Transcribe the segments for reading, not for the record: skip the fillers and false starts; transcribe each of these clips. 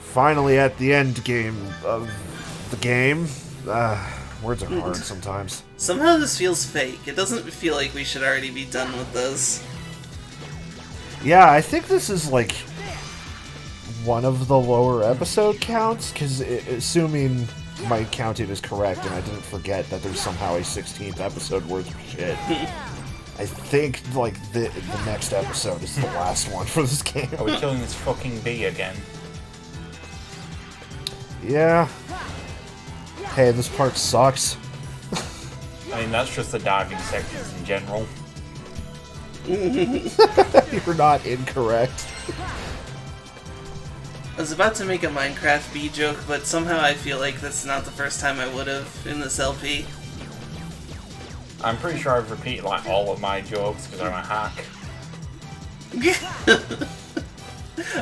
finally at the end game of the game. Words are hard sometimes. Somehow this feels fake. It doesn't feel like we should already be done with this. Yeah, I think this is like one of the lower episode counts, because assuming my counting is correct and I didn't forget that there's somehow a 16th episode worth of shit. I think, like, the next episode is the last one for this game. Are we killing this fucking bee again? Yeah. Hey, this part sucks. I mean, that's just the diving sections in general. You're not incorrect. I was about to make a Minecraft bee joke, but somehow I feel like that's not the first time I would have in this LP. I'm pretty sure I've repeated like all of my jokes because I'm a hack.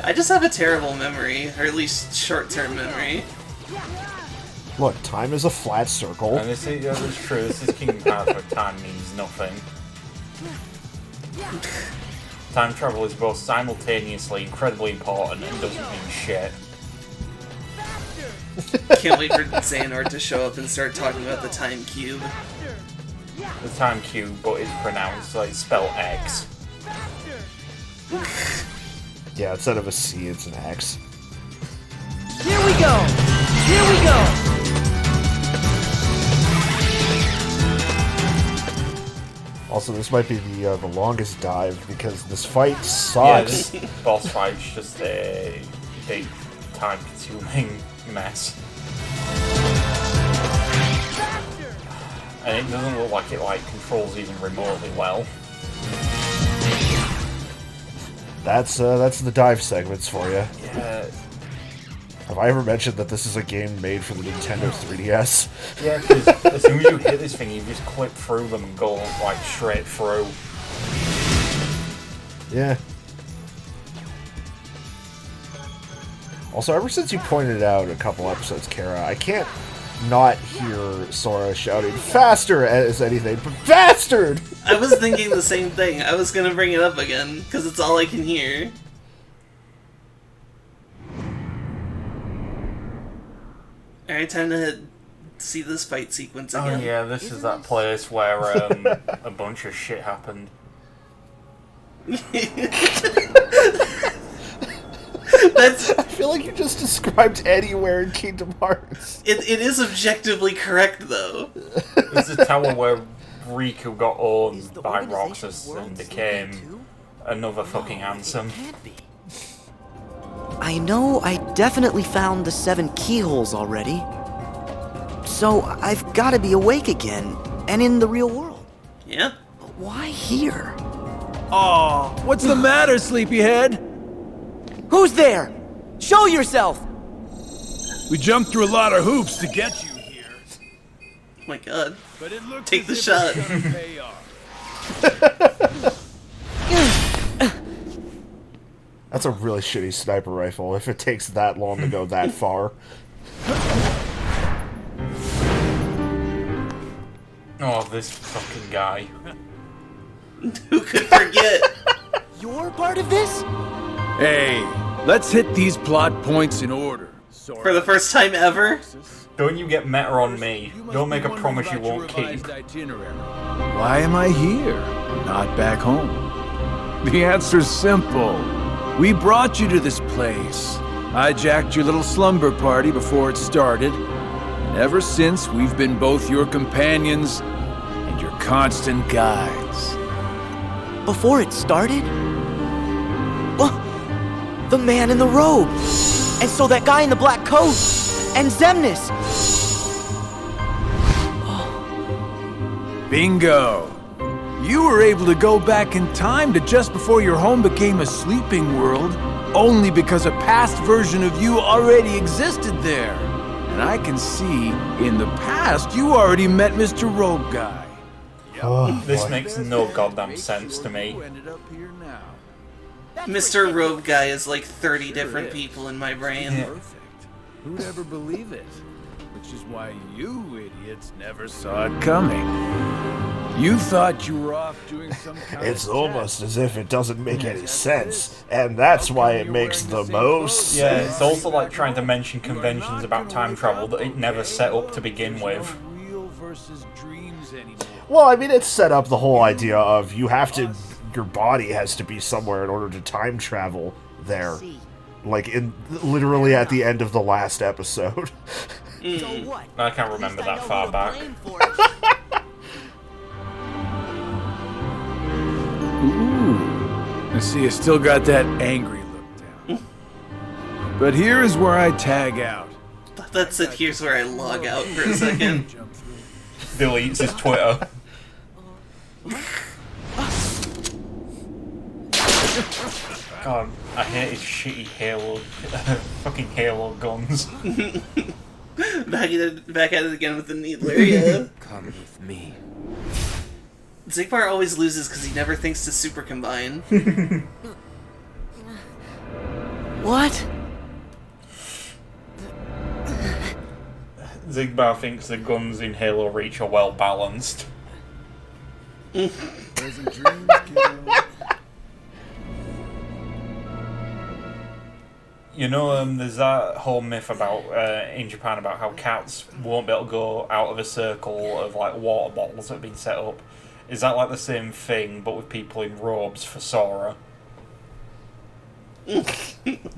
I just have a terrible memory, or at least short-term memory. Look, time is a flat circle. And this is true. This is Kingdom Hearts where time means nothing. Time travel is both simultaneously incredibly important and doesn't mean shit. Can't wait for Xehanort to show up and start talking about the time cube. The time cube, but it's pronounced like spell X. Yeah, instead of a C, it's an X. Here we go! Here we go! Also, this might be the longest dive because this fight Yeah, sucks. this boss fight's just a big time-consuming mess. And it doesn't look like it controls even remotely well. That's the dive segments for you. Yeah. Have I ever mentioned that this is a game made for the Nintendo 3DS? Yeah, because as soon as you hit this thing, you just clip through them and go, like, straight through. Yeah. Also, ever since you pointed it out a couple episodes, Kara, I can't not hear Sora shouting faster as anything, but bastard! I was thinking the same thing. I was gonna bring it up again, because it's all I can hear. Alright, time to see this fight sequence again. Oh yeah, this is that place where a bunch of shit happened. I feel like you just described anywhere in Kingdom Hearts. It is objectively correct, though. This is the tower where Riku got owned by Roxas and became another fucking Ansem. I know I definitely found the 7 keyholes already. So I've got to be awake again, and in the real world. Yeah? But why here? Aw, what's the matter, sleepyhead? Who's there? Show yourself! We jumped through a lot of hoops to get you here. Oh my god. But it looks Take the as if shot. it's gonna pay off. That's a really shitty sniper rifle if it takes that long to go that far. Oh, this fucking guy. Who could forget? You're part of this? Hey, let's hit these plot points in order. For the first time ever? Don't you get meta on me. Don't make a promise you won't keep. Why am I here, not back home? The answer's simple. We brought you to this place. Hijacked your little slumber party before it started. And ever since, we've been both your companions and your constant guides. Before it started? Oh, the man in the robe! And so that guy in the black coat! And Xemnas! Bingo! You were able to go back in time to just before your home became a sleeping world, only because a past version of you already existed there. And I can see, in the past, you already met Mr. Rogue Guy. This makes no goddamn sense to me. Mr. Robe Guy is like 30 different people in my brain. Perfect. Who'd ever believe it? Which is why you idiots never saw it coming. You thought you were off doing some kind It's of almost as if it doesn't make any sense, and that's why it makes the most Yeah, sense. it's also like trying to mention conventions about time travel that it never set up to begin with. real versus dreams anymore. Well, I mean, it's set up the whole idea of your body has to be somewhere in order to time travel there. Like, literally at the end of the last episode. So what? I can't remember that far back. Ooh. I see you still got that angry look down. But here is where I tag out. That's it. Here's where I log out for a second. Deletes his Twitter. God, I hate his shitty Halo, fucking Halo guns. Back at it again with the needler. Yeah. Come with me. Zigbar always loses because he never thinks to super combine. What? Zigbar thinks the guns in Halo Reach are well balanced. Pleasant dreams, kiddo. You know, there's that whole myth about in Japan about how cats won't be able to go out of a circle of like water bottles that have been set up. Is that like the same thing, but with people in robes for Sora?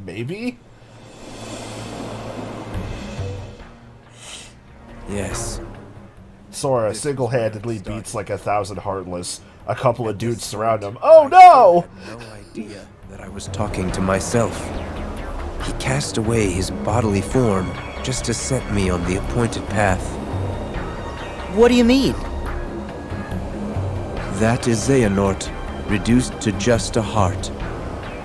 Maybe? Yes. Sora single-handedly beats like 1,000 Heartless. A couple of dudes surround him. Oh no! No idea that I was talking to myself. He cast away his bodily form just to set me on the appointed path. What do you mean? That is Xehanort, reduced to just a heart.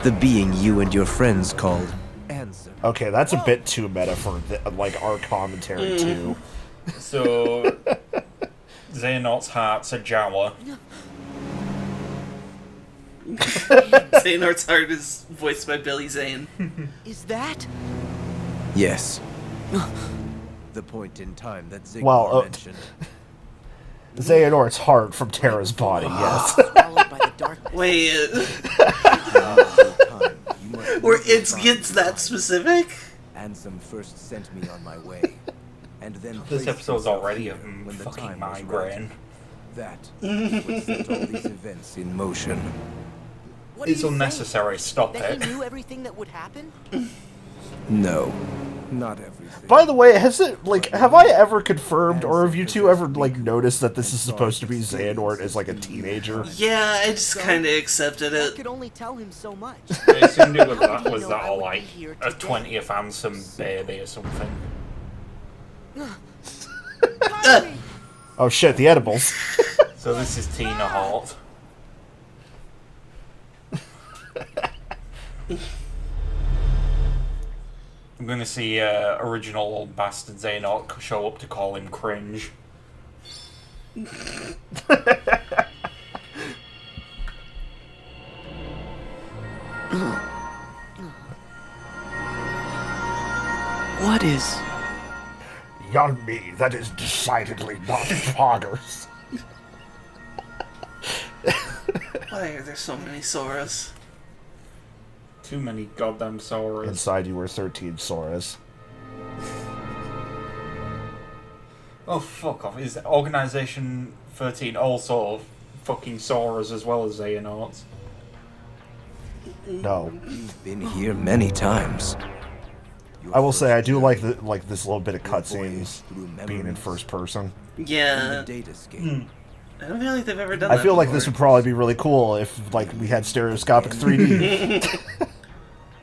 The being you and your friends called Ansem. Okay, that's a bit too meta for like our commentary too. So, Xehanort's heart's a Jawa. Xehanort's heart is voiced by Billy Zane. Is that? Yes. The point in time that Zigbar Well, mentioned. Xehanort's heart from Terra's body, yes. Swallowed by the darkness. Wait, Time, or it gets that specific? Ansem first sent me on my way, and then This placed episode's himself already here a when the fucking time was right. migraine. That is what set all these events in motion. What are It's you unnecessary, stop saying? That it. he knew everything that would happen? No, not everything. By the way, have I ever confirmed, or have you two ever, like, noticed that this is supposed to be Xehanort as, like, a teenager? Yeah, I just kind of accepted I it. could only tell him so much. I assumed it was How did he was know that I or would like be here a today? 20th Ansem baby or something. Oh shit, the edibles. So this is Tina Hart. I'm gonna see original old bastard Xehanort show up to call him cringe. What is... Young me, that is decidedly not poggers. Why are there so many Soras? Too many goddamn Soras. Inside you were 13 Soras. Oh, fuck off. Is Organization 13 also fucking Soras as well as Xehanorts? No. You've been here many times. I will say I do like this little bit of cutscenes being in first person. Yeah, Datascape. I don't feel like they've ever done I that feel like before. this would probably be really cool if like we had stereoscopic 3D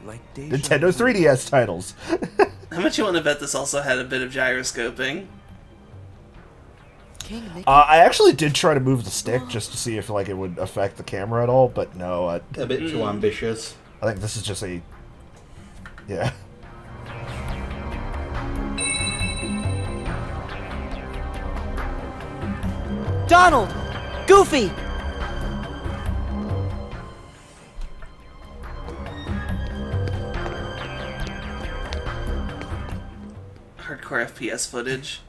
Like Nintendo 3DS titles. How much you want to bet this also had a bit of gyroscoping? King Mickey? I actually did try to move the stick just to see if like it would affect the camera at all, but no. I A bit too ambitious. think this is just yeah. Donald! Goofy! Hardcore FPS footage.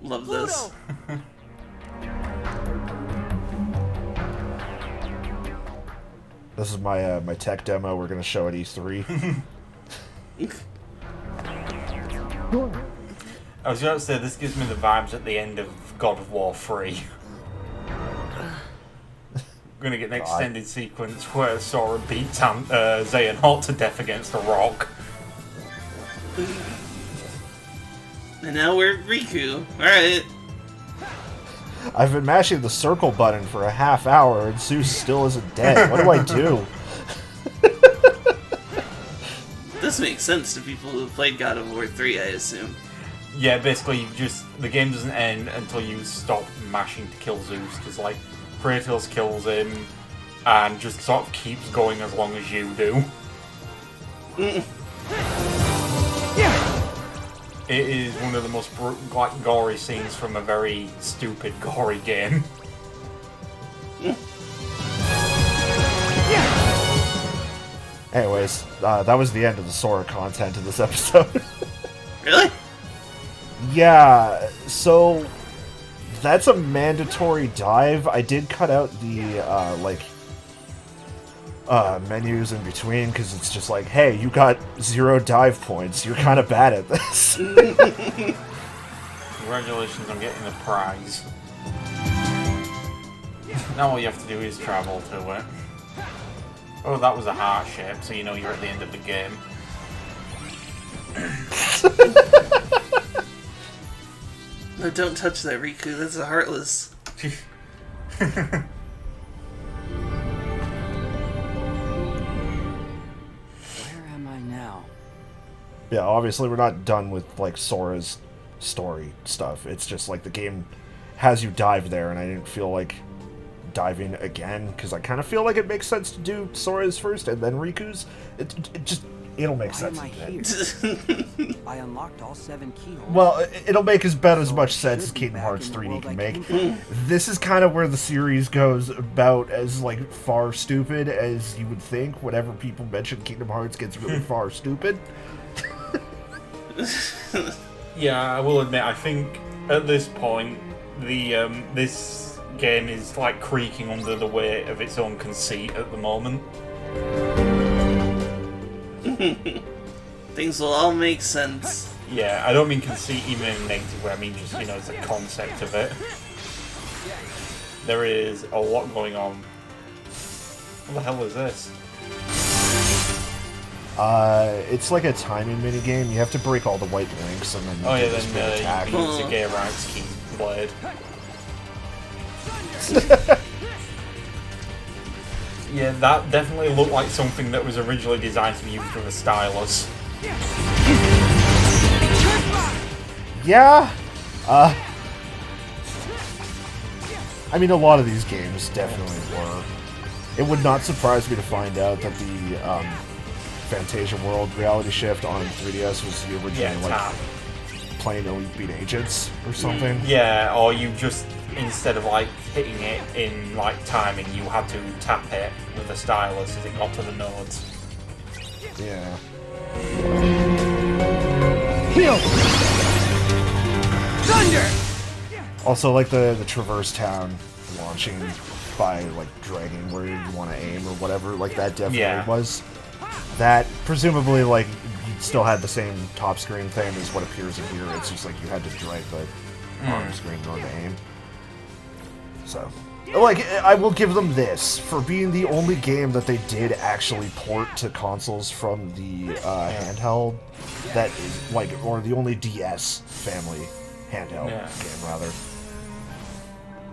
Love this. Pluto! This is my my tech demo we're gonna show at E3. I was going to say, this gives me the vibes at the end of God of War 3. We're going to get an extended sequence where Sora beats Xehanort to death against a rock. And now we're Riku. Alright. I've been mashing the circle button for a half hour and Zeus still isn't dead. What do I do? This makes sense to people who played God of War 3, I assume. Yeah, basically, the game doesn't end until you stop mashing to kill Zeus, because, like, Kratos kills him, and just sort of keeps going as long as you do. It is one of the most gory scenes from a very stupid, gory game. Anyways, that was the end of the Sora content in this episode. Really? Yeah, so that's a mandatory dive. I did cut out the menus in between because it's just like, hey, you got 0 dive points. You're kind of bad at this. Congratulations on getting the prize. Now all you have to do is travel to it. Oh, that was a heart shape, so you know you're at the end of the game. No, don't touch that, Riku. That's a heartless. Where am I now? Yeah, obviously we're not done with like Sora's story stuff. It's just like the game has you dive there, and I didn't feel like diving again because I kind of feel like it makes sense to do Sora's first and then Riku's. It'll make sense. Why am I here? I unlocked all 7 keyholes. Well, it'll make about as much sense as Kingdom Hearts 3D can make. This is kind of where the series goes about as like far stupid as you would think. Whenever people mention Kingdom Hearts gets really far stupid. Yeah, I will admit, I think at this point, the this game is like creaking under the weight of its own conceit at the moment. Things will all make sense. Yeah, I don't mean conceit even in a negative way, I mean just, you know, it's the concept of it. There is a lot going on. What the hell is this? It's like a timing mini game. You have to break all the white links and then Oh yeah, this big attack. then you use a gay rights key blade. Yeah, that definitely looked like something that was originally designed to be used with a stylus. Yeah. I mean, a lot of these games definitely were. It would not surprise me to find out that the Fantasia World Reality Shift on 3DS was the original like playing Elite Beat Agents or something. Yeah, or you just, instead of like hitting it in like timing, you had to tap it with a stylus as it got to the nodes. Yeah. Heal! Thunder! Also, like the Traverse Town launching by like dragging where you want to aim or whatever, like that definitely was. That presumably like you still had the same top screen thing as what appears in here. It's just like you had to drag the arm screen in order to aim. So, like, I will give them this for being the only game that they did actually port to consoles from the handheld. That is like, or the only DS family handheld game rather.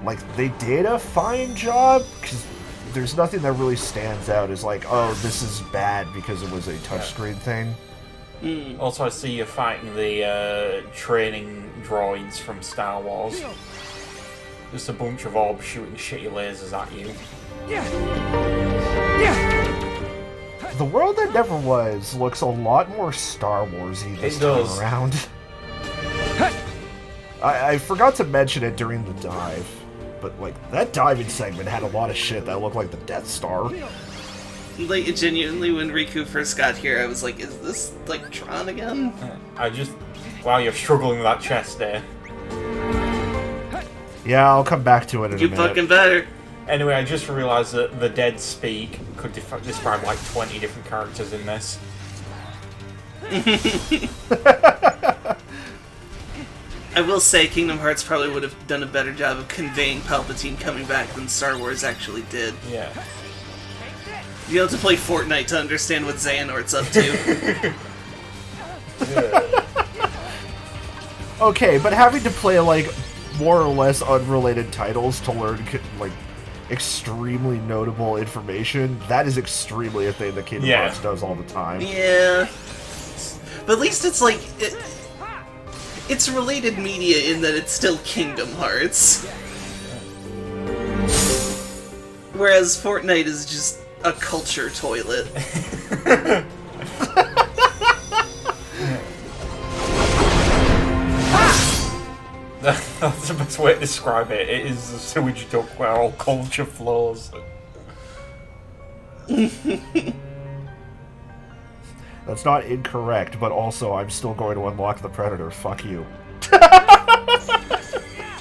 Like, they did a fine job because there's nothing that really stands out as like, oh, this is bad because it was a touchscreen thing. Also, I see you're fighting the training droids from Star Wars. Just a bunch of orbs shooting shitty lasers at you. The World That Never Was looks a lot more Star Wars-y this time around. I forgot to mention it during the dive, but like that diving segment had a lot of shit that looked like the Death Star. Like, genuinely, when Riku first got here, I was like, is this, like, Tron again? Wow, you're struggling with that chest there. Yeah, I'll come back to it in a minute. You fucking better. Anyway, I just realised that the dead speak could describe like 20 different characters in this. I will say Kingdom Hearts probably would have done a better job of conveying Palpatine coming back than Star Wars actually did. Yeah. You don't have to play Fortnite to understand what Xehanort's up to. Okay, but having to play, like, more or less unrelated titles to learn, like, extremely notable information, that is extremely a thing that Kingdom Hearts does all the time. Yeah. But at least it's like... It's related media in that it's still Kingdom Hearts. Whereas Fortnite is just a culture toilet. That's the best way to describe it. It is a sewage duct where all culture flows. That's not incorrect, but also I'm still going to unlock the Predator. Fuck you.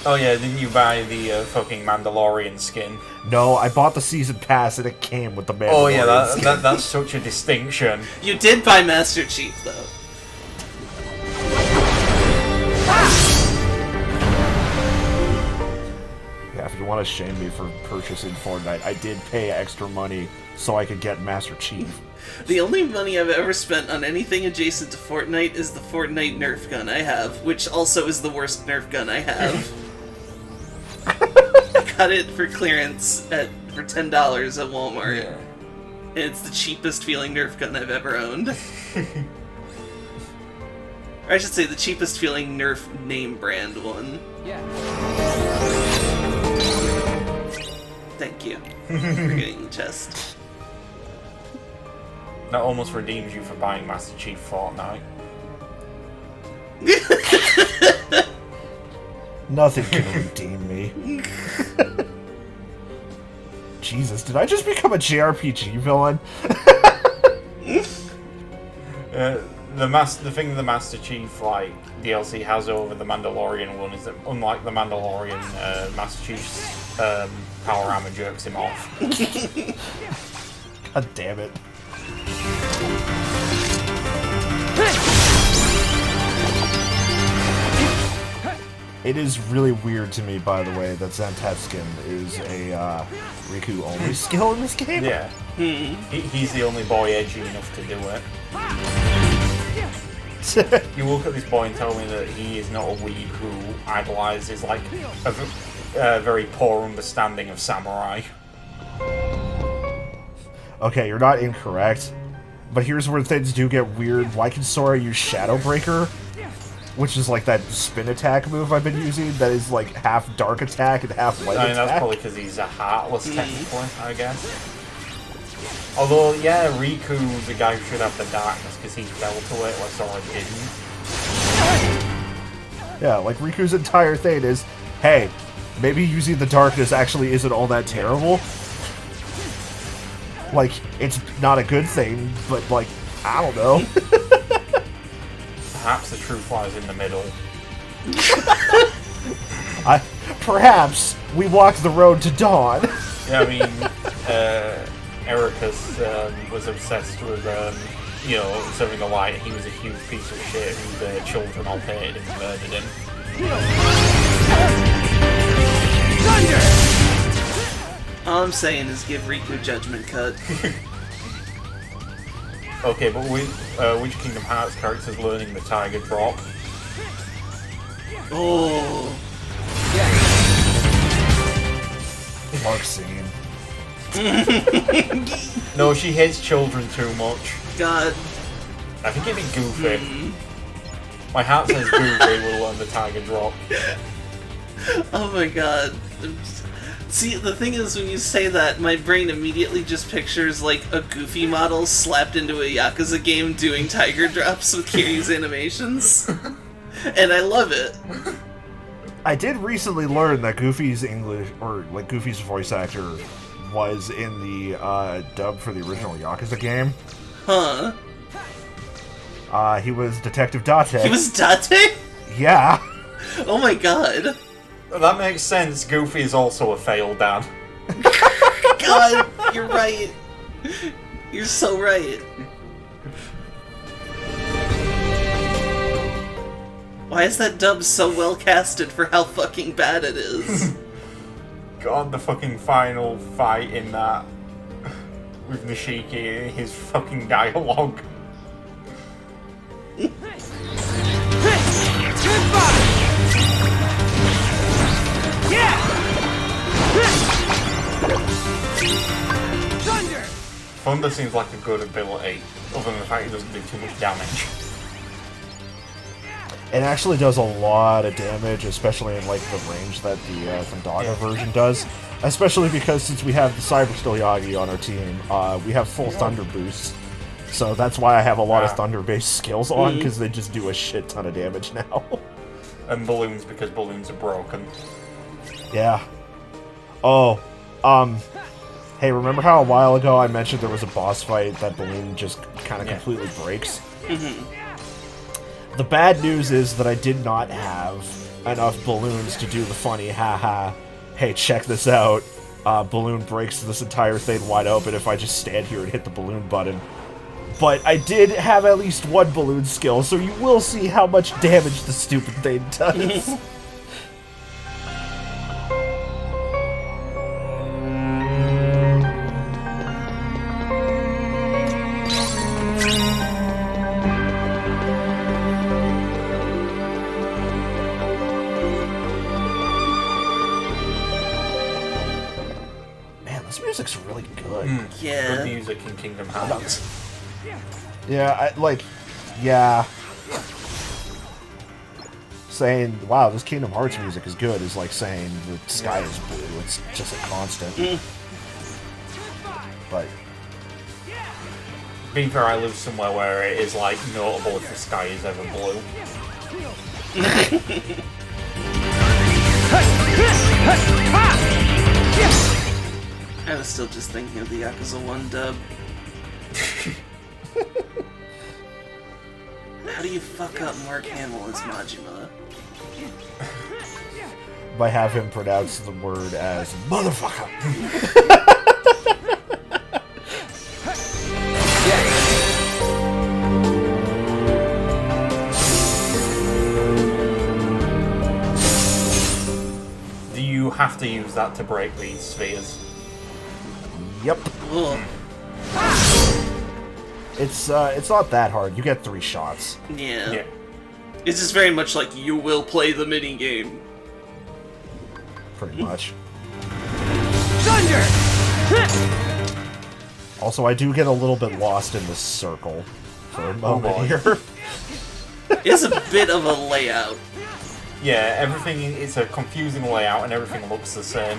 Oh yeah, didn't you buy the fucking Mandalorian skin? No, I bought the season pass and it came with the Mandalorian Oh yeah, skin. that's such a distinction. You did buy Master Chief, though. Yeah, if you want to shame me for purchasing Fortnite, I did pay extra money so I could get Master Chief. The only money I've ever spent on anything adjacent to Fortnite is the Fortnite Nerf gun I have, which also is the worst Nerf gun I have. I got it for clearance for $10 at Walmart. Yeah. And it's the cheapest feeling Nerf gun I've ever owned. Or I should say the cheapest feeling Nerf name brand one. Thank you for getting the chest. That almost redeems you for buying Master Chief Fortnite. Nothing can redeem me. Jesus, did I just become a JRPG villain? The thing the Master Chief like DLC has over the Mandalorian one is that unlike the Mandalorian, Master Chief's power armor jerks him off. God damn it. It is really weird to me, by the way, that Zantatskin is a Riku-only skill in this game. Yeah. He's the only boy edgy enough to do it. You look at this boy and tell me that he is not a weeb who idolizes like a very poor understanding of samurai. Okay, you're not incorrect, but here's where things do get weird. Why can Sora use Shadow Breaker? Which is like that spin attack move I've been using that is like half dark attack and half light attack. That's probably because he's a Heartless, technically, I guess. Although, yeah, Riku's the guy who should have the darkness because he fell to it, where Sora didn't. Yeah, like Riku's entire thing is, hey, maybe using the darkness actually isn't all that terrible. Like, it's not a good thing, but like, I don't know. Perhaps the truth lies in the middle. Perhaps we walk the road to dawn. Yeah, I mean, Ericus was obsessed with, serving the light. He was a huge piece of shit who the children all hated and murdered him. All I'm saying is give Riku Judgment Cut. Okay, but which Kingdom Hearts character is learning the Tiger Drop? Oh. Marxine. No, she hates children too much. God. I think it'd be Goofy. My heart says Goofy will learn the Tiger Drop. Oh my god. See, the thing is, when you say that, my brain immediately just pictures, like, a Goofy model slapped into a Yakuza game doing tiger drops with Kiryu's animations. And I love it. I did recently learn that Goofy's English, or like Goofy's voice actor, was in the dub for the original Yakuza game. Huh. He was Detective Date. He was Date? Yeah. Oh my god. That makes sense. Goofy is also a failed dad. god, you're right. You're so right. Why is that dub so well casted for how fucking bad it is? God, the fucking final fight in that with Nishiki, his fucking dialogue. Thunder seems like a good ability, other than the fact it doesn't do too much damage. It actually does a lot of damage, especially in like the range that the Thundaga version does. Especially because since we have the Cyber Steel Yagi on our team, we have full Thunder boosts. So that's why I have a lot of Thunder-based skills on, because they just do a shit ton of damage now. And balloons, because balloons are broken. Yeah. Oh, hey, remember how a while ago I mentioned there was a boss fight that balloon just kind of completely breaks? The bad news is that I did not have enough balloons to do the funny, haha, hey, check this out, balloon breaks this entire thing wide open if I just stand here and hit the balloon button. But I did have at least one balloon skill, so you will see how much damage the stupid thing does. Man, this music's really good. Yeah. Good music in Kingdom Hearts. Yeah, yeah. Saying, wow, this Kingdom Hearts music is good is like saying the sky is blue. It's just a constant. But Being fair, I live somewhere where it is like notable if the sky is ever blue. I was still just thinking of the Yakuza 1 dub. How do you fuck up Mark Hamill as Majima? by have him pronounce the word as motherfucker. Do you have to use that to break these spheres? Yep. Ugh. It's not that hard. You get 3 shots. Yeah. It's just very much like you will play the mini game. Pretty much. Thunder! Also, I do get a little bit lost in this circle for a moment here. It's a bit of a layout. Yeah, everything, it's a confusing layout and everything looks the same.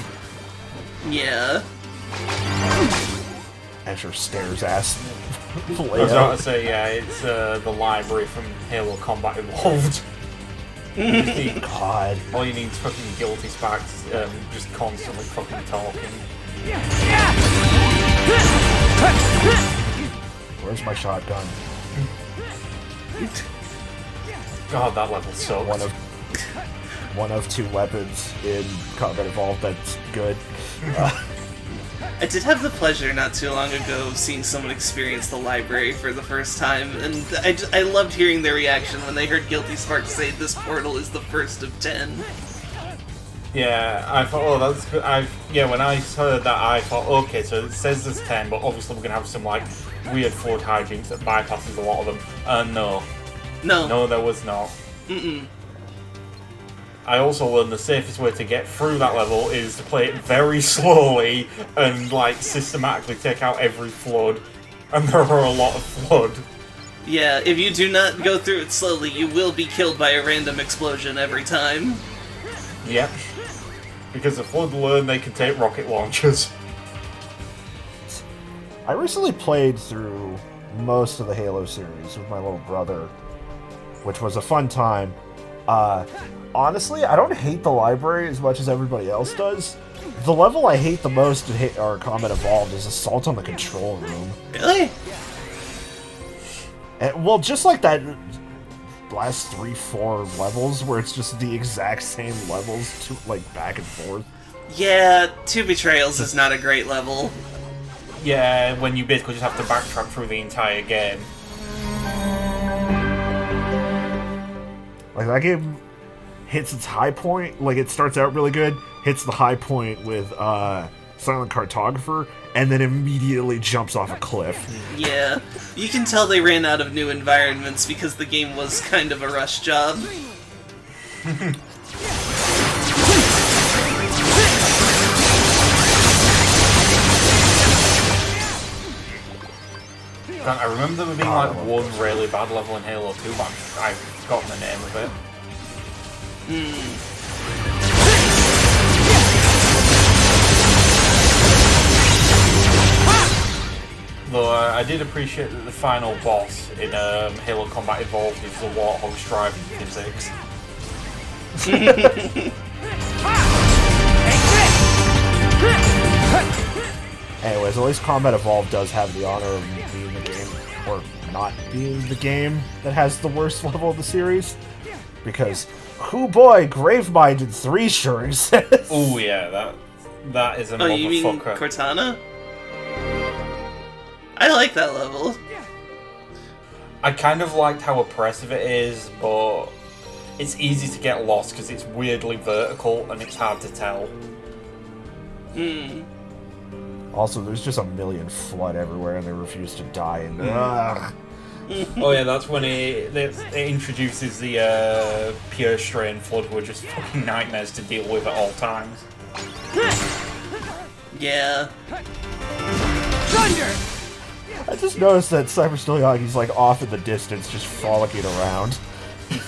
Yeah. As your stairs ass I was about layout. to say, yeah, it's the library from Halo Combat Evolved. God. All you need is fucking Guilty Sparks, just constantly fucking talking. Where's my shotgun? God, that level sucks. One of 2 weapons in Combat Evolved that's good. I did have the pleasure not too long ago of seeing someone experience the library for the first time, and I loved hearing their reaction when they heard Guilty Spark say this portal is the first of 10. Yeah, I thought, oh, that's good. When I heard that, I thought, okay, so it says there's 10, but obviously we're gonna have some, like, weird flood hijinks that bypasses a lot of them. No. No, there was not. I also learned the safest way to get through that level is to play it very slowly and, like, systematically take out every flood. And there are a lot of flood. Yeah, if you do not go through it slowly, you will be killed by a random explosion every time. Yep. Because the flood learn they can take rocket launchers. I recently played through most of the Halo series with my little brother, which was a fun time. Honestly, I don't hate the library as much as everybody else does. The level I hate the most in Combat Evolved is Assault on the Control Room. Really? And, well, just like that last 3-4 levels where it's just the exact same levels, like back and forth. Yeah, Two Betrayals is not a great level. Yeah, when you basically just have to backtrack through the entire game. Like, that game hits its high point, like, it starts out really good, hits the high point with Silent Cartographer, and then immediately jumps off a cliff. Yeah, you can tell they ran out of new environments because the game was kind of a rush job. I remember there being like one really bad level in Halo 2, but I've forgotten the name of it. Though I did appreciate that the final boss in Halo Combat Evolved is the Warthog's driving physics. Anyways, at least Combat Evolved does have the honor of being the game, or not being the game, that has the worst level of the series. Because, hoo boy, Gravemind in 3 sure exists. Oh yeah, that is a motherfucker. Oh, you mean Cortana? I like that level. I kind of liked how oppressive it is, but it's easy to get lost because it's weirdly vertical and it's hard to tell. Also, there's just a million flood everywhere and they refuse to die. And Oh yeah, that's when it introduces the pure strain flood, who are just fucking nightmares to deal with at all times. Yeah. Thunder! I just noticed that Cyber Yagi's like off in the distance, just frolicking around.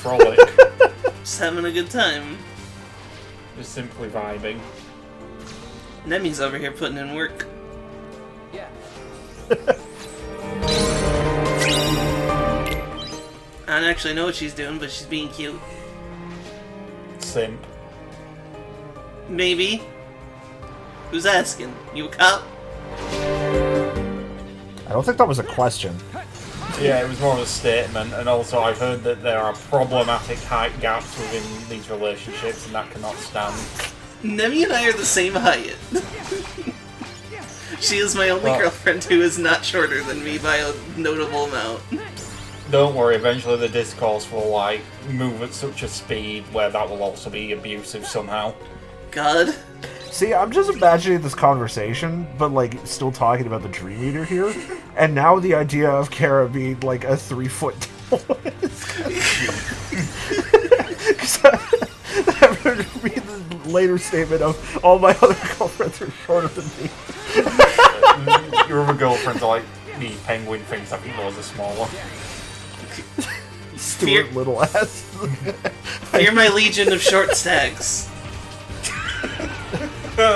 Frolic. Just having a good time. Just simply vibing. Nemi's over here putting in work. I don't actually know what she's doing, but she's being cute. Simp. Maybe. Who's asking? You a cop? I don't think that was a question. Yeah, it was more of a statement, and also I've heard that there are problematic height gaps within these relationships, and that cannot stand. Nemi and I are the same height. She is my only girlfriend who is not shorter than me by a notable amount. Don't worry, eventually the discourse will, like, move at such a speed where that will also be abusive somehow. God. See, I'm just imagining this conversation, but like still talking about the Dream Eater here, and now the idea of Kara being like a 3 foot tall. Because that would be the later statement of all my other girlfriends are shorter than me. Your other girlfriends are like the penguin things, I think those are smaller. Stuart Little ass. Fear my legion of short stacks. Is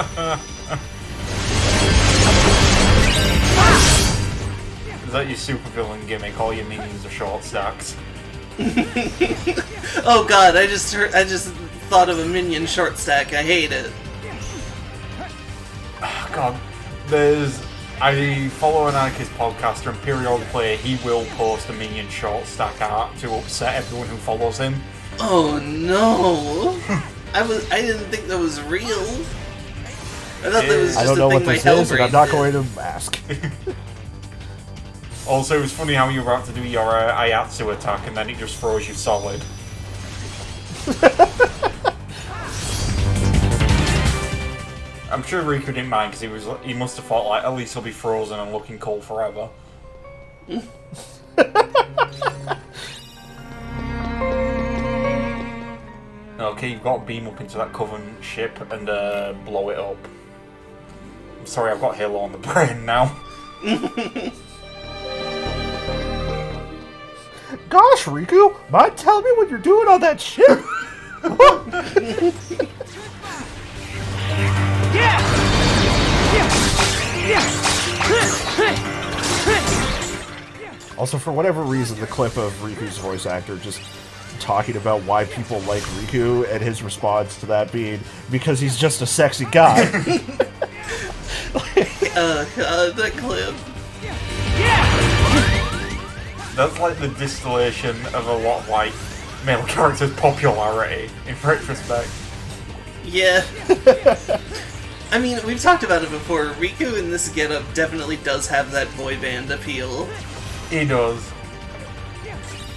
that your supervillain gimmick? All your minions are short stacks. Oh god, I just thought of a minion short stack. I hate it. Oh, God, I follow an anarchist podcaster, and periodically he will post a minion short stack art to upset everyone who follows him. Oh no! I didn't think that was real. I thought that was just I don't know a what thing my this is, and I'm Hellbrain not did. going to ask. Also, it was funny how you were about to do your Ayatsu attack, and then it just froze you solid. I'm sure Riku didn't mind because he must have thought like at least he'll be frozen and looking cold forever. Okay, you've got to beam up into that Covenant ship and blow it up. I'm sorry, I've got Halo on the brain now. Gosh, Riku, mind telling me what you're doing on that ship? Also, for whatever reason, the clip of Riku's voice actor just talking about why people like Riku and his response to that being because he's just a sexy guy. Oh god, that clip. That's like the distillation of a lot of like male characters' popularity in retrospect. Yeah. I mean, we've talked about it before. Riku in this getup definitely does have that boy band appeal. He does.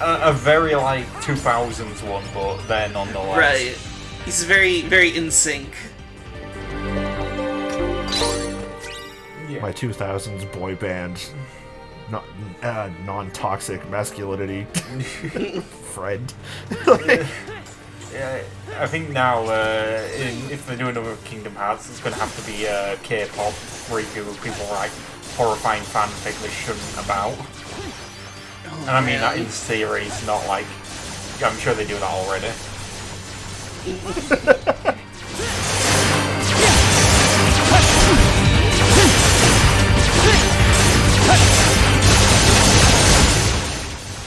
A very, like, 2000s one, but they're nonetheless. Right. He's very, very in sync. Yeah. My 2000s boy band, non-toxic masculinity friend. Yeah, I think now, if they do another Kingdom Hearts, it's going to have to be K-pop, Riku, people write horrifying fanfic they shouldn't about. And I mean that in series, not like... I'm sure they do that already.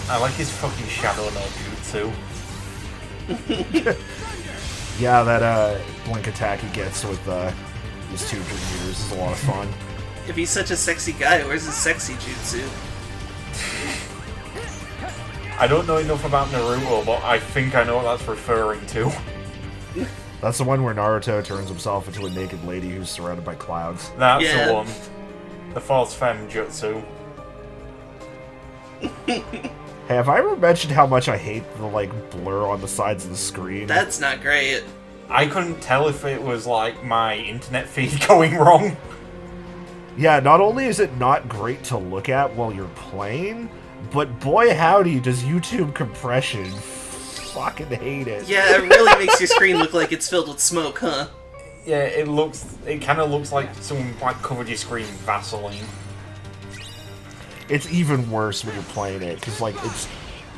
I like his fucking shadow no jutsu. Yeah, that blink attack he gets with his 2 Dream Eaters is a lot of fun. If he's such a sexy guy, where's his sexy jutsu? I don't know enough about Naruto, but I think I know what that's referring to. That's the one where Naruto turns himself into a naked lady who's surrounded by clouds. That's Yeah. the one. The false femme jutsu. Hey, have I ever mentioned how much I hate the, like, blur on the sides of the screen? That's not great. I couldn't tell if it was like my internet feed going wrong. Yeah, not only is it not great to look at while you're playing, but boy howdy does YouTube compression fucking hate it. Yeah, it really makes your screen look like it's filled with smoke, huh? Yeah, it kind of looks like someone like covered your screen with Vaseline. It's even worse when you're playing it, because, like, it's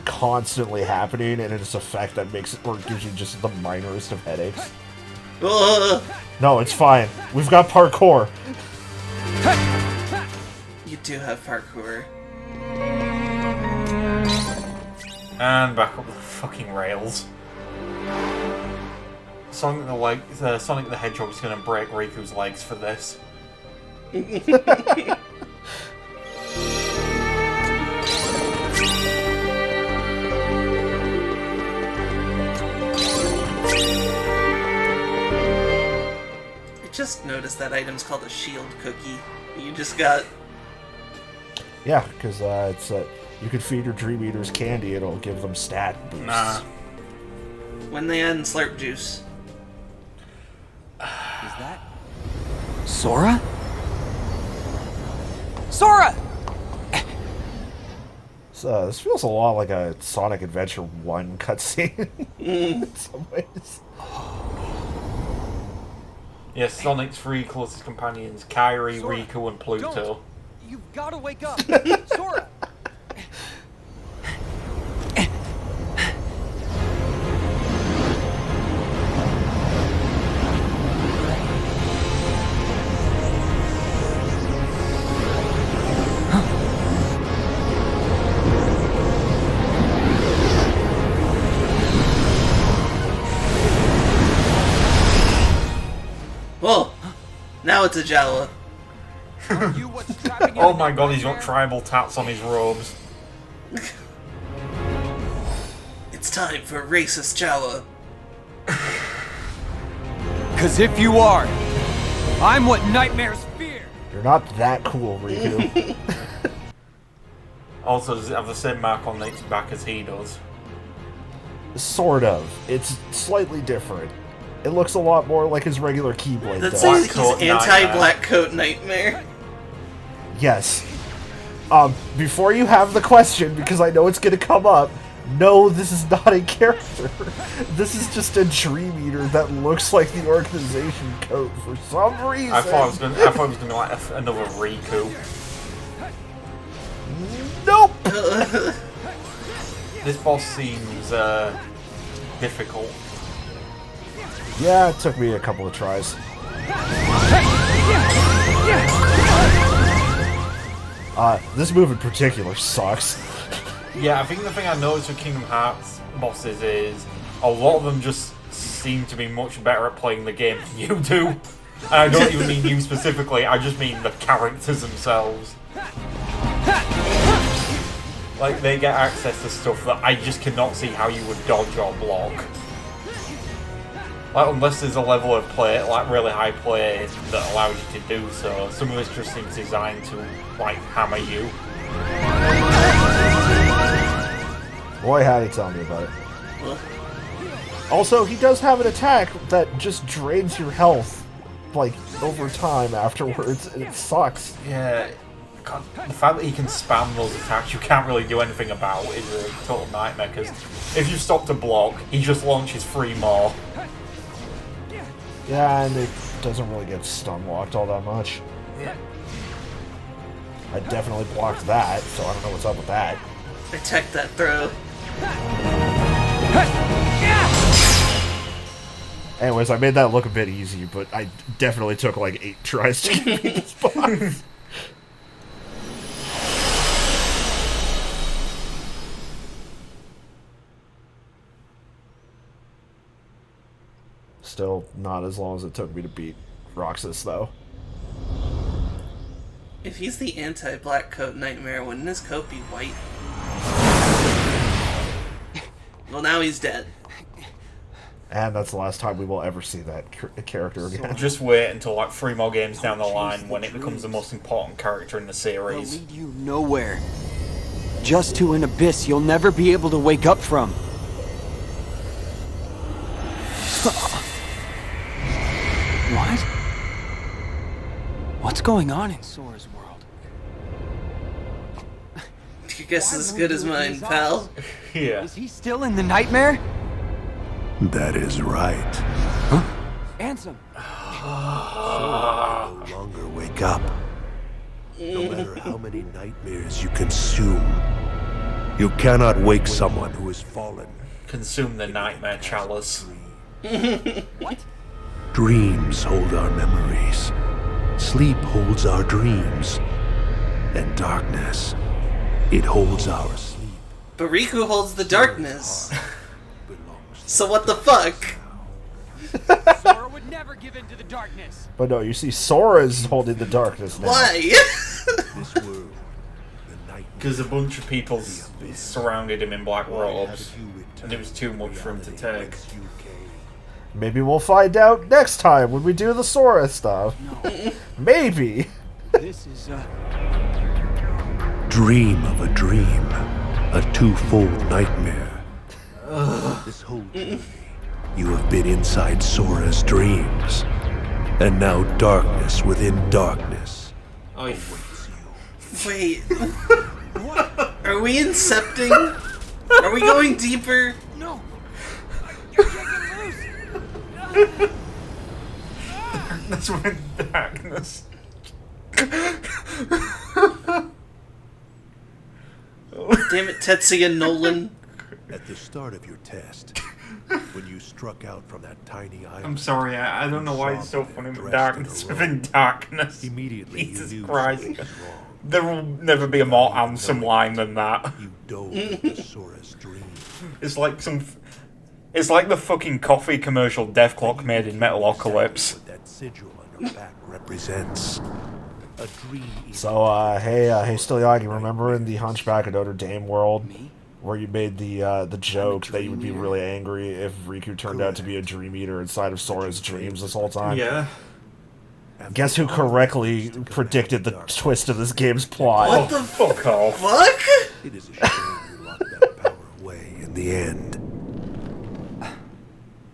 constantly happening, and it's an effect that makes it, or gives you just the minorest of headaches. Ugh. No, it's fine. We've got parkour. You do have parkour. And back up the fucking rails. Sonic the Hedgehog's gonna break Riku's legs for this. I just noticed that item's called a shield cookie. You just got... Yeah, because it's you can feed your Dream Eaters candy, it'll give them stat boosts. Nah. When they add slurp juice. Is that Sora? Sora! So, this feels a lot like a Sonic Adventure 1 cutscene in some ways. Yes, Sonic's 3 closest companions, Kairi, Sora, Riku, and Pluto. don't. You've got to wake up. Sora! Whoa! Now it's a Jawa. You what's trapping you Oh in my that god, he's got nightmare? tribal tats on his robes. It's time for racist Jawa. 'Cause if you are, I'm what nightmares fear. You're not that cool, Riku. Also, does it have the same mark on its back as he does? Sort of. It's slightly different. It looks a lot more like his regular Keyblade That's does. like Black he's coat nightmare. anti-black coat nightmare. Yes. Before you have the question, because I know it's going to come up, no, this is not a character. This is just a Dream Eater that looks like the organization coat for some reason. I thought it was gonna be like another Riku. Nope. This boss seems difficult. Yeah, it took me a couple of tries. This move in particular sucks. Yeah, I think the thing I noticed with Kingdom Hearts bosses is a lot of them just seem to be much better at playing the game than you do. And I don't even mean you specifically, I just mean the characters themselves. Like, they get access to stuff that I just cannot see how you would dodge or block. Like, unless there's a level of play, like really high play, that allows you to do so. Some of this just seems designed to, like, hammer you. Boy, howdy, tell me about it. Also, he does have an attack that just drains your health, like, over time afterwards, and it sucks. Yeah, God, the fact that he can spam those attacks you can't really do anything about is a total nightmare, because if you stop to block, he just launches 3 more. Yeah, and it doesn't really get stun locked all that much. Yeah. I definitely blocked that, so I don't know what's up with that. I teched that throw. Anyways, I made that look a bit easy, but I definitely took like 8 tries to get me this boss. Still not as long as it took me to beat Roxas, though. If he's the anti-black coat nightmare, wouldn't his coat be white? Well, now he's dead. And that's the last time we will ever see that character again. Just wait until like 3 more games down the line when it becomes the most important character in the They'll series. lead you nowhere. Just to an abyss you'll never be able to wake up from. What? What's going on in Sora's world? Your guess is as good as mine, pal. Yeah. Is he still in the nightmare? That is right. Ansem. No longer wake up. No matter how many nightmares you consume, you cannot wake someone who has fallen. Consume the nightmare chalice. What? Dreams hold our memories. Sleep holds our dreams. And darkness, it holds our sleep. But Riku holds the darkness. Belongs to So what the fuck? Sora would never give in to the darkness. But no, you see, Sora's holding the darkness now. Why? this world. The night Because a bunch of people surrounded him in black robes, and it was too much for him to take. Maybe we'll find out next time when we do the Sora stuff. Maybe. This is Dream of a dream. A twofold nightmare. This whole journey, you have been inside Sora's dreams. And now darkness within darkness Oh, awaits you. Wait. Are we incepting? Are we going deeper? no. You're getting loose. That's when darkness. Damn it, Tetsuya Nolan. At the start of your test, when you struck out from that tiny island, I'm sorry, I don't know why it's so saw funny them with dressed in darkness a robe. within darkness. Immediately Jesus you knew Christ. something was wrong. There will never be a more Ansem line than that. You dove into Sora's dream. It's like it's like the fucking coffee commercial Death Clock made in Metalocalypse. What that sigil on your back represents. A dream. So, hey, Stiliagi, remember in the Hunchback of Notre Dame world where you made the joke that you would be really angry if Riku turned out to be a Dream Eater inside of Sora's dreams this whole time? Yeah. Guess who correctly predicted the twist of this game's plot? What the Fuck off. fuck? It is a shame you locked that power away in the end.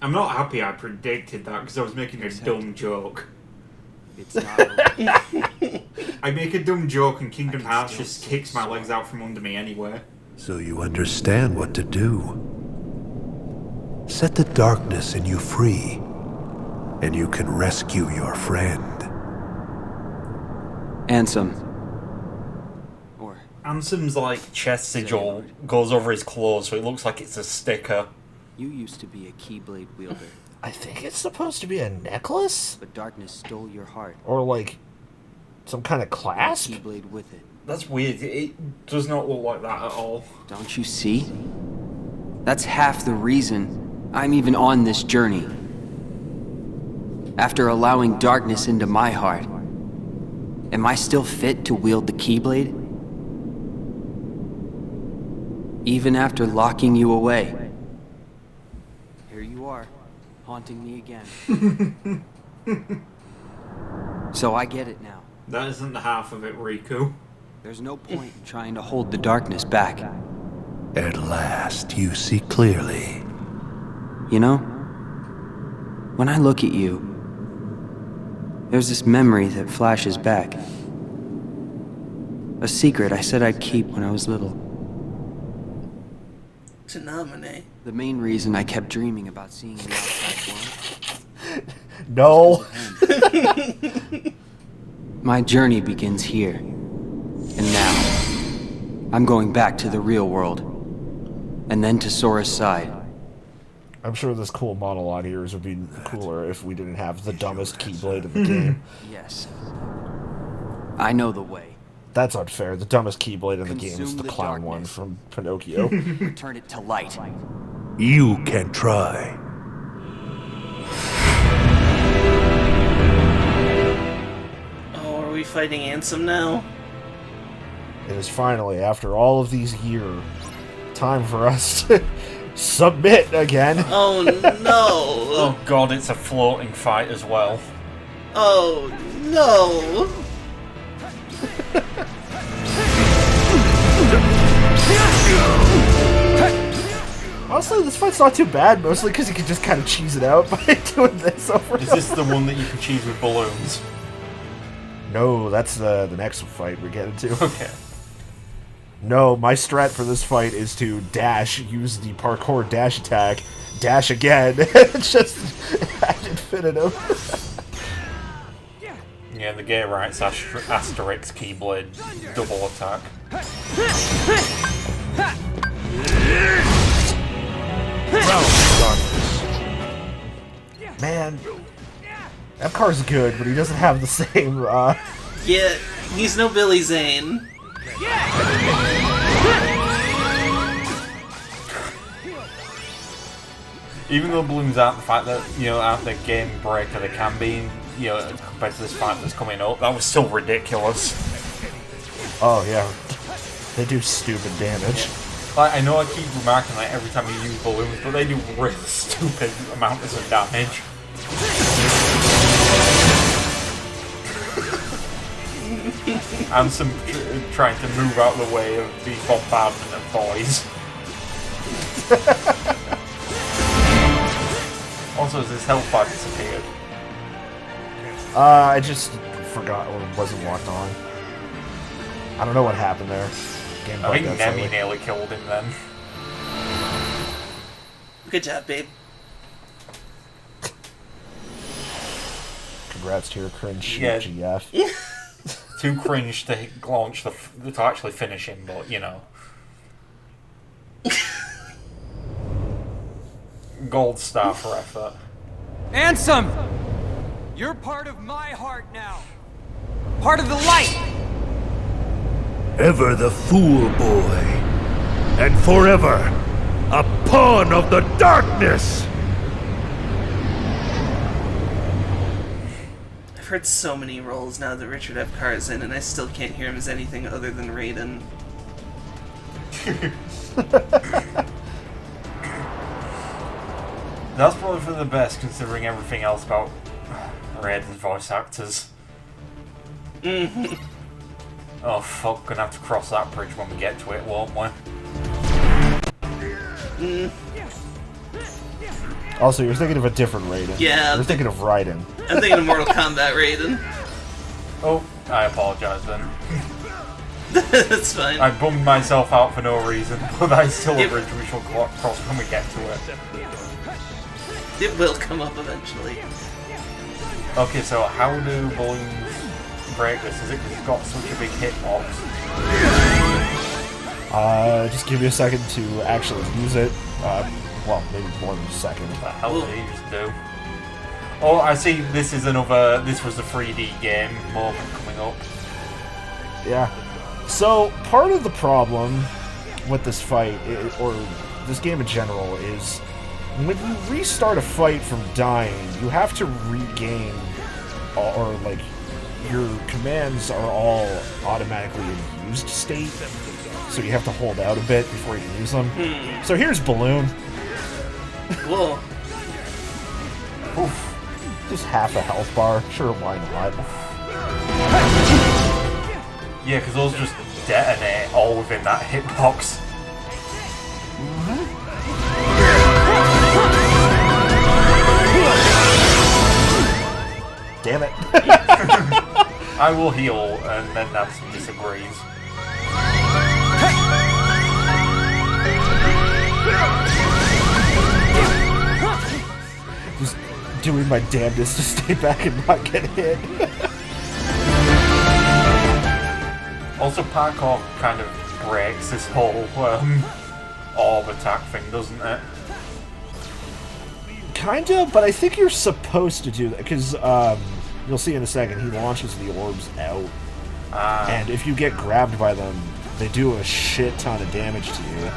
I'm not happy I predicted that because I was making a dumb joke. It's not over. I make a dumb joke and Kingdom Hearts just kicks my legs out from under me anyway. So you understand what to do. Set the darkness in you free, and you can rescue your friend. Ansem. Or Ansem's like chest sigil goes over his clothes so it looks like it's a sticker. you used to be a Keyblade wielder, I think it's supposed to be a necklace? but darkness stole your heart. Or, like, some kind of And the clasp? Keyblade with it. That's weird. It does not look like that at all. Don't you see? That's half the reason I'm even on this journey. After allowing darkness into my heart, am I still fit to wield the Keyblade? Even after locking you away. Here you are, haunting me again. So I get it now. That isn't the half of it, Riku. There's no point in trying to hold the darkness back. At last, you see clearly. You know, when I look at you, there's this memory that flashes back. A secret I said I'd keep when I was little. Tanamine. The main reason I kept dreaming about seeing the outside world. No. My journey begins here. And now, I'm going back to the real world. And then to Sora's side. I'm sure this cool monologue of yours would be cooler if we didn't have the dumbest Keyblade in the game. Yes. I know the way. That's unfair. The dumbest Keyblade in the game is Consume the the clown one darkness. from Pinocchio. Turn it to light. You can try. Oh, are we fighting Ansem now? It is finally, after all of these years, time for us to submit again. Oh no! Oh god, it's a floating fight as well. Oh no! Honestly, this fight's not too bad, mostly because you can just kind of cheese it out by doing this over Is this the one that you can cheese with balloons? No, that's the next fight we get into. Okay. No, my strat for this fight is to dash, use the parkour dash attack, dash again, just ad infinitum. Yeah, the gay rights Asterix Keyblade double attack. Man, Epcar's good, but he doesn't have the same, Yeah, he's no Billy Zane. Even though balloons aren't the fact that, you know, aren't the game breaker they can be, you know, compared to this fight that's coming up, that was still ridiculous. oh yeah, they do stupid damage. Like, I know I keep remarking that every time you use balloons, but they do really stupid amounts of damage. Ansem trying to move out of the way of the bombardment of boys. Also, has his health bar disappeared? I just forgot or wasn't locked on. I don't know what happened there. Game I think bugged out Nemi slightly. nearly killed him then. Good job, babe. Congrats to your cringe Yeah. GF. Too cringe to launch to actually finish him, but you know. Gold star for effort. Ansem! You're part of my heart now. Part of the light. Ever the fool boy, and forever a pawn of the darkness! I've heard so many roles now that Richard Epcar is in, and I still can't hear him as anything other than Raiden. That's probably for the best, considering everything else about Raiden's voice actors. Oh fuck, gonna have to cross that bridge when we get to it, won't we? Also, you're thinking of a different Raiden. Yeah. You're thinking of Raiden. I'm thinking of Mortal Kombat Raiden. Oh, I apologise then. That's fine. I bummed myself out for no reason, but that is still a bridge we shall cross when we get to it. It will come up eventually. Okay, so how do balloons break this? Is it because it's got such a big hitbox? Just give me a second to actually use it. Well, maybe more than a second. What the hell do you just do? Oh, I see, this is another, this was the 3D game moment coming up. Yeah. So, part of the problem with this fight, or this game in general, is when you restart a fight from dying, you have to regain, or like, your commands are all automatically in used state, so you have to hold out a bit before you can use them. So here's Balloon. Whoa. Oof. Just half a health bar. Sure, why not? Yeah, because those just detonate all within that hitbox. Damn it. I will heal, and then Nancy disagrees. Just doing my damnedest to stay back and not get hit. Also, parkour kind of breaks this whole orb attack thing, doesn't it? Kinda, but I think you're supposed to do that, because you'll see in a second, he launches the orbs out. And if you get grabbed by them, they do a shit ton of damage to you.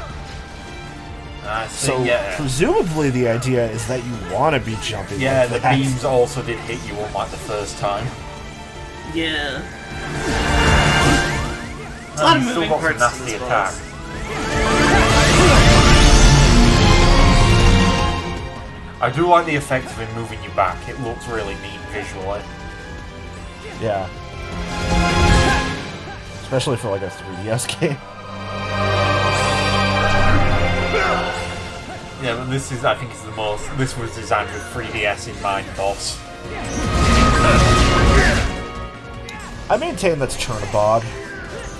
So, presumably the idea is that you want to be jumping like the that. beams also did hit you on like the first time. Yeah. A lot of moving parts to nasty this attack. boss. I do like the effect of him moving you back. It looks really neat visually. Yeah. Especially for like a 3DS game. Yeah, but this is, I think, is the most. This was designed with 3DS in mind, boss. I maintain that's Chernobog.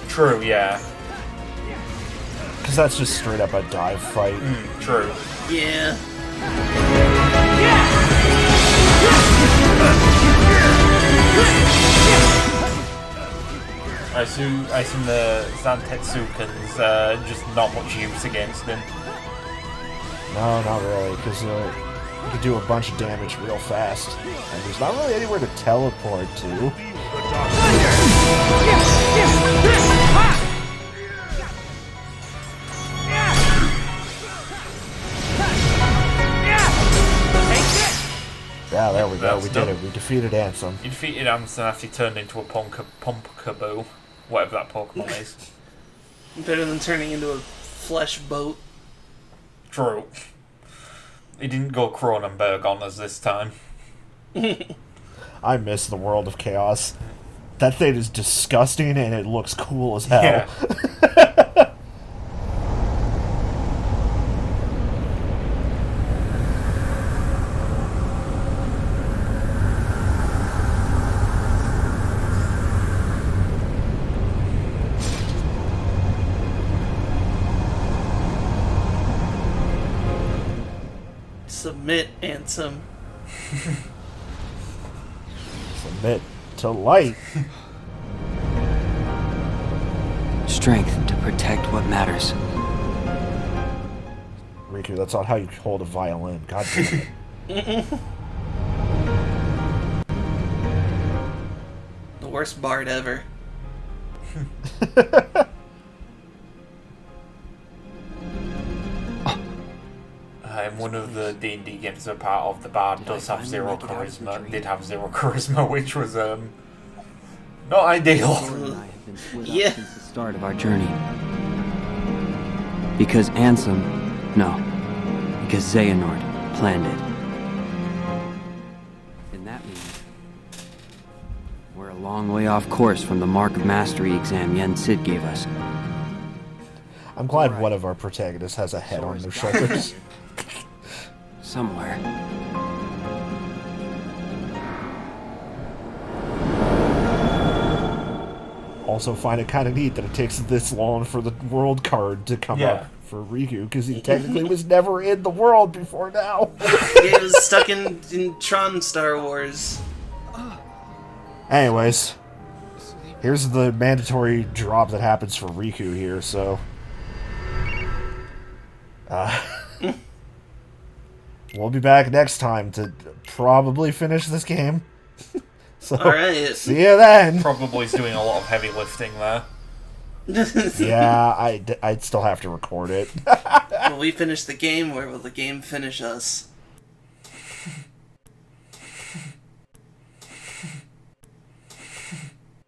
True, yeah. Because that's just straight up a dive fight. True. Yeah. I assume the Zantetsuken's just not much use against him. No, not really, because you can do a bunch of damage real fast. And there's not really anywhere to teleport to. Yeah, there we go. We did it. We defeated Ansem. You defeated Ansem after he turned into a Pumpkaboo, whatever that Pokemon is. Better than turning into a flesh boat. True. He didn't go Cronenberg on us this time. I miss the World of Chaos. That thing is disgusting and it looks cool as hell. Yeah. Submit, Ansem. Submit to light. Strength to protect what matters. Riku, that's not how you hold a violin. God damn it. The worst bard ever. In one of the D&D games that are part of, the bard does have zero charisma. Did have zero charisma, which was not ideal. Yeah. Since the start of our journey. Because Ansem, no, because Xehanort planned it. And that means we're a long way off course from the Mark of Mastery exam Yen Sid gave us. I'm glad one of our protagonists has a head on their shoulders. Somewhere. Also find it kind of neat that it takes this long for the world card to come up for Riku, because he technically was never in the world before now. He was stuck in Tron Star Wars. Anyways, here's the mandatory drop that happens for Riku here, so... we'll be back next time to probably finish this game. So, Alright. see you then! Probably is doing a lot of heavy lifting there. Yeah, I'd still have to record it. When we finish the game, where will the game finish us?